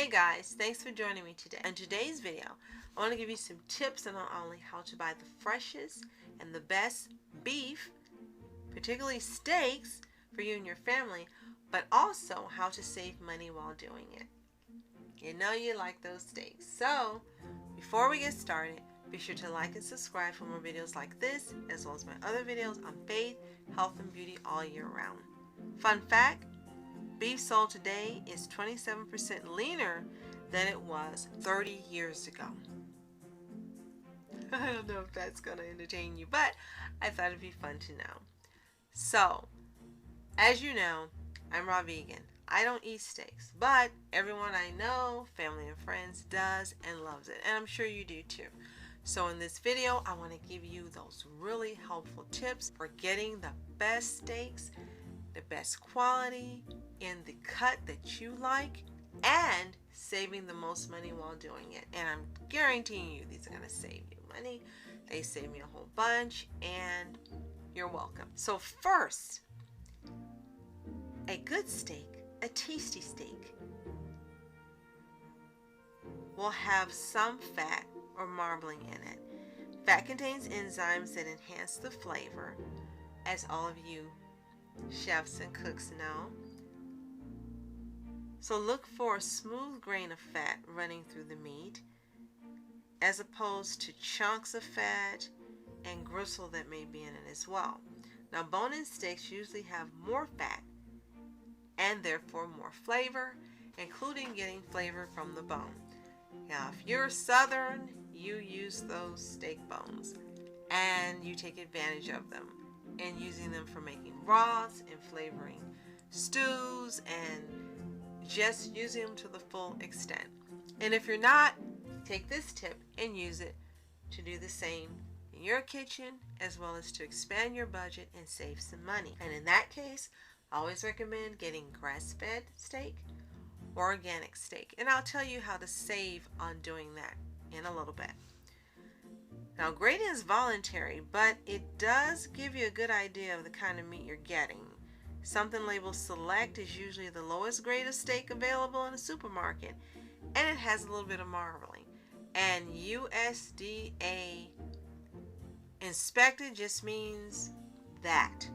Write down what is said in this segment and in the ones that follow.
Hey guys, thanks for joining me today. In today's video, I want to give you some tips on not only how to buy the freshest and the best beef, particularly steaks, for you and your family, but also how to save money while doing it. You know you like those steaks. So, before we get started, be sure to like and subscribe for more videos like this, as well as my other videos on faith, health, and beauty all year round. Fun fact, beef sold today is 27% leaner than it was 30 years ago. I don't know if that's going to entertain you, but I thought it'd be fun to know. So, as you know, I'm raw vegan. I don't eat steaks, but everyone I know, family and friends, does and loves it, and I'm sure you do too. So in this video, I want to give you those really helpful tips for getting the best steaks, the best quality, in the cut that you like, and saving the most money while doing it. And I'm guaranteeing you these are going to save you money. They save me a whole bunch, and you're welcome. So first, a good steak, a tasty steak, will have some fat or marbling in it. Fat contains enzymes that enhance the flavor, as all of you chefs and cooks know. So look for a smooth grain of fat running through the meat, as opposed to chunks of fat and gristle that may be in it as well. Now, bone-in steaks usually have more fat and therefore more flavor, including getting flavor from the bone. Now, if you're Southern, you use those steak bones and you take advantage of them and using them for making broths and flavoring stews and just using them to the full extent. And if you're not, take this tip and use it to do the same in your kitchen, as well as to expand your budget and save some money. And in that case, I always recommend getting grass-fed steak or organic steak. And I'll tell you how to save on doing that in a little bit. Now, grading is voluntary, but it does give you a good idea of the kind of meat you're getting. Something labeled select is usually the lowest grade of steak available in a supermarket, and it has a little bit of marbling. And USDA inspected just means that.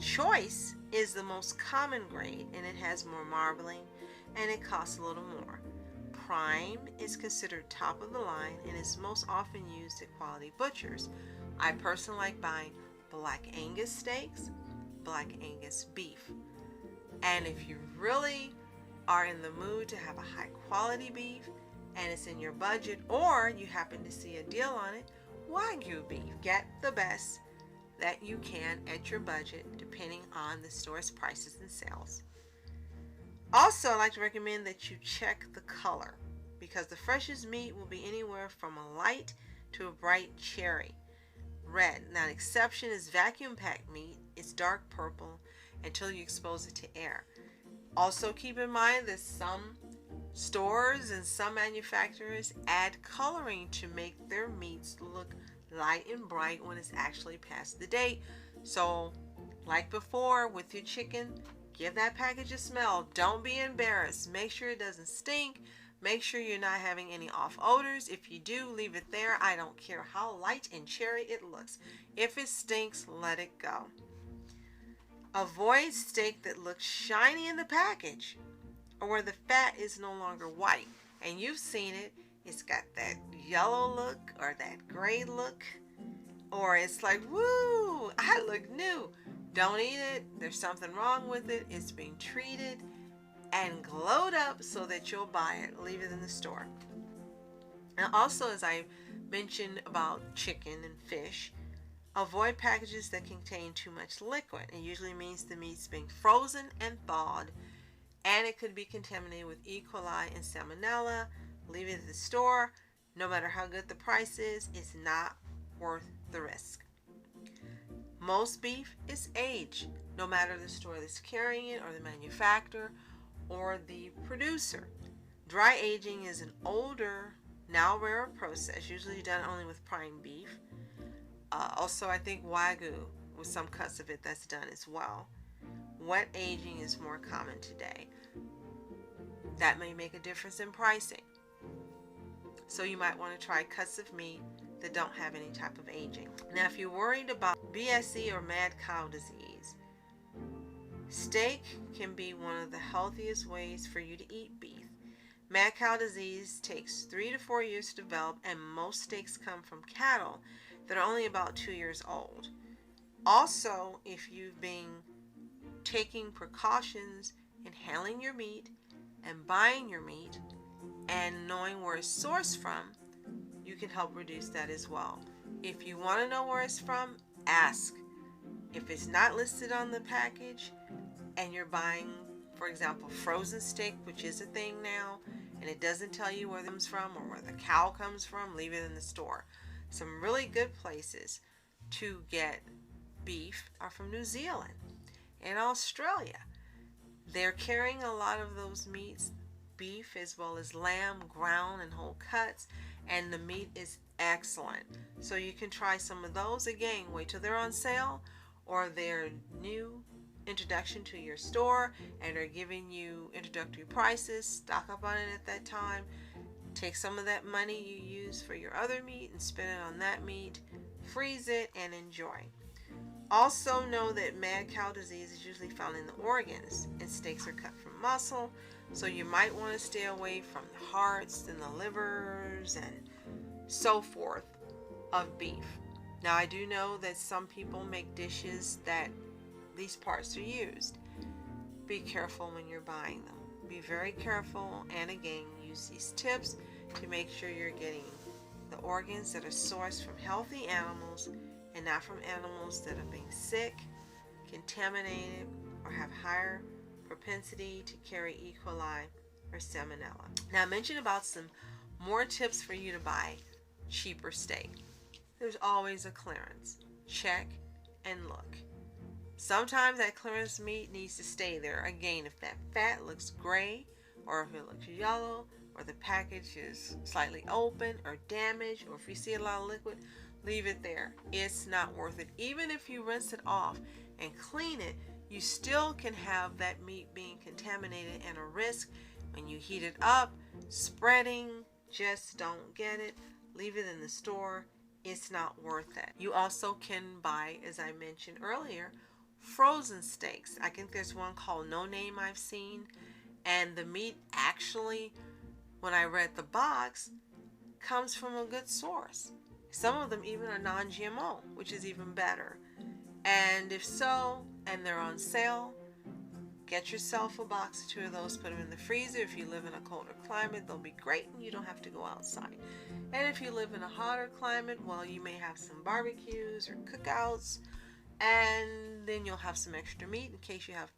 Choice is the most common grade, and it has more marbling, and it costs a little more. Prime is considered top of the line and is most often used at quality butchers. I personally like buying Black Angus steaks, Black Angus beef. And if you really are in the mood to have a high quality beef and it's in your budget, or you happen to see a deal on it, Wagyu beef. Get the best that you can at your budget, depending on the store's prices and sales. Also, I like to recommend that you check the color, because the freshest meat will be anywhere from a light to a bright cherry red. Now, an exception is vacuum packed meat. It's dark purple until you expose it to air. Also, keep in mind that some stores and some manufacturers add coloring to make their meats look light and bright when it's actually past the date. So, like before with your chicken, give that package a smell. Don't be embarrassed. Make sure it doesn't stink. Make sure you're not having any off odors. If you do, leave it there. I don't care how light and cherry it looks. If it stinks, let it go. Avoid steak that looks shiny in the package, or where the fat is no longer white. And you've seen it. It's got that yellow look or that gray look, or it's like, woo, I look new. Don't eat it. There's something wrong with it. It's being treated and glowed up so that you'll buy it. Leave it in the store. And also, as I mentioned about chicken and fish, avoid packages that contain too much liquid. It usually means the meat's being frozen and thawed, and it could be contaminated with E. coli and salmonella. Leave it at the store. No matter how good the price is, it's not worth the risk. Most beef is aged, no matter the store that's carrying it or the manufacturer or the producer. Dry aging is an older, now rarer process, usually done only with prime beef. Also, I think Wagyu, with some cuts of it, that's done as well. Wet aging is more common today. That may make a difference in pricing. So you might want to try cuts of meat that don't have any type of aging. Now, if you're worried about BSE or mad cow disease, steak can be one of the healthiest ways for you to eat beef. Mad cow disease takes 3 to 4 years to develop, and most steaks come from cattle that are only about 2 years old. Also, if you've been taking precautions in handling your meat and buying your meat and knowing where it's sourced from, you can help reduce that as well. If you want to know where it's from, ask. If it's not listed on the package and you're buying, for example, frozen steak, which is a thing now, and it doesn't tell you where it comes from or where the cow comes from, leave it in the store. Some really good places to get beef are from New Zealand and Australia. They're carrying a lot of those meats, beef as well as lamb, ground and whole cuts, and the meat is excellent. So you can try some of those. Again, wait till they're on sale or they're new introduction to your store and are giving you introductory prices. Stock up on it at that time. Take some of that money you use for your other meat and spend it on that meat. Freeze it and enjoy. Also know that mad cow disease is usually found in the organs, and steaks are cut from muscle, so you might want to stay away from the hearts and the livers and so forth of beef. Now, I do know that some people make dishes that these parts are used. Be careful when you're buying them. Be very careful, and again, use these tips to make sure you're getting the organs that are sourced from healthy animals and not from animals that are being sick, contaminated, or have higher propensity to carry E. coli or salmonella. Now, I mentioned about some more tips for you to buy cheaper steak. There's always a clearance. Check and look. Sometimes that clearance meat needs to stay there. Again, if that fat looks gray, or if it looks yellow, or the package is slightly open or damaged, or if you see a lot of liquid, leave it there. It's not worth it. Even if you rinse it off and clean it, you still can have that meat being contaminated and a risk when you heat it up, spreading. Just don't get it. Leave it in the store. It's not worth it. You also can buy, as I mentioned earlier, frozen steaks. I think there's one called No Name I've seen, and the meat actually, when I read the box, comes from a good source. Some of them even are non-GMO, which is even better. And if so, and they're on sale, get yourself a box or 2 of those, put them in the freezer. If you live in a colder climate, they'll be great and you don't have to go outside. And if you live in a hotter climate, well, you may have some barbecues or cookouts, and then you'll have some extra meat in case you have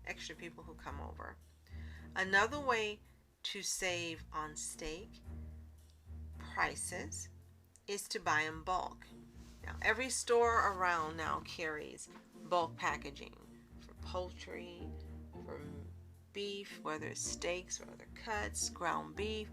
extra people who come over. Another way to save on steak prices is to buy in bulk. Now, every store around now carries bulk packaging for poultry, for beef, whether it's steaks or other cuts, ground beef,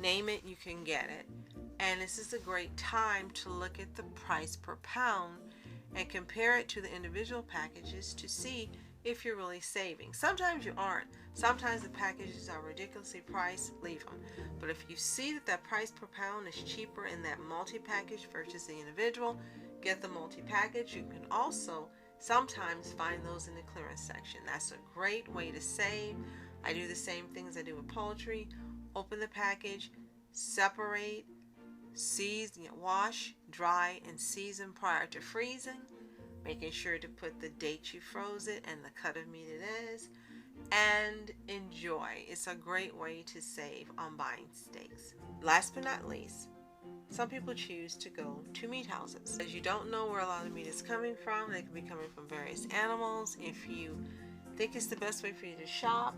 name it, you can get it. And this is a great time to look at the price per pound and compare it to the individual packages to see if you're really saving. Sometimes you aren't. Sometimes the packages are ridiculously priced, leave them. But if you see that that price per pound is cheaper in that multi-package versus the individual, get the multi-package. You can also sometimes find those in the clearance section. That's a great way to save. I do the same things I do with poultry. Open the package, separate, season, wash, dry, and season prior to freezing, making sure to put the date you froze it and the cut of meat it is, and enjoy. It's a great way to save on buying steaks. Last but not least, some people choose to go to meat houses. As you don't know where a lot of meat is coming from, they could be coming from various animals. If you think it's the best way for you to shop,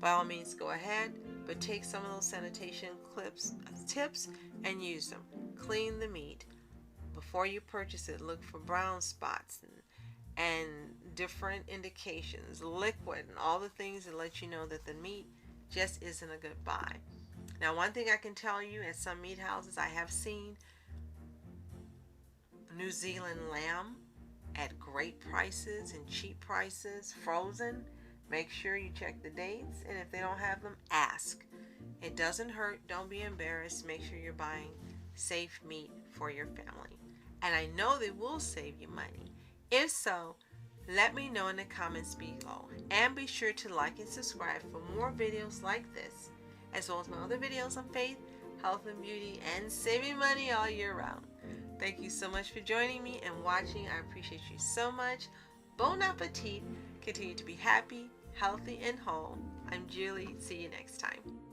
by all means go ahead, but take some of those sanitation tips and use them. Clean the meat. Before you purchase it, look for brown spots and different indications, liquid, and all the things that let you know that the meat just isn't a good buy. Now, one thing I can tell you, at some meat houses I have seen New Zealand lamb at great prices and cheap prices, frozen. Make sure you check the dates, and if they don't have them, ask. It doesn't hurt. Don't be embarrassed. Make sure you're buying safe meat for your family. And I know they will save you money. If so, let me know in the comments below. And be sure to like and subscribe for more videos like this, as well as my other videos on faith, health and beauty, and saving money all year round. Thank you so much for joining me and watching. I appreciate you so much. Bon appetit. Continue to be happy, healthy, and whole. I'm Julie. See you next time.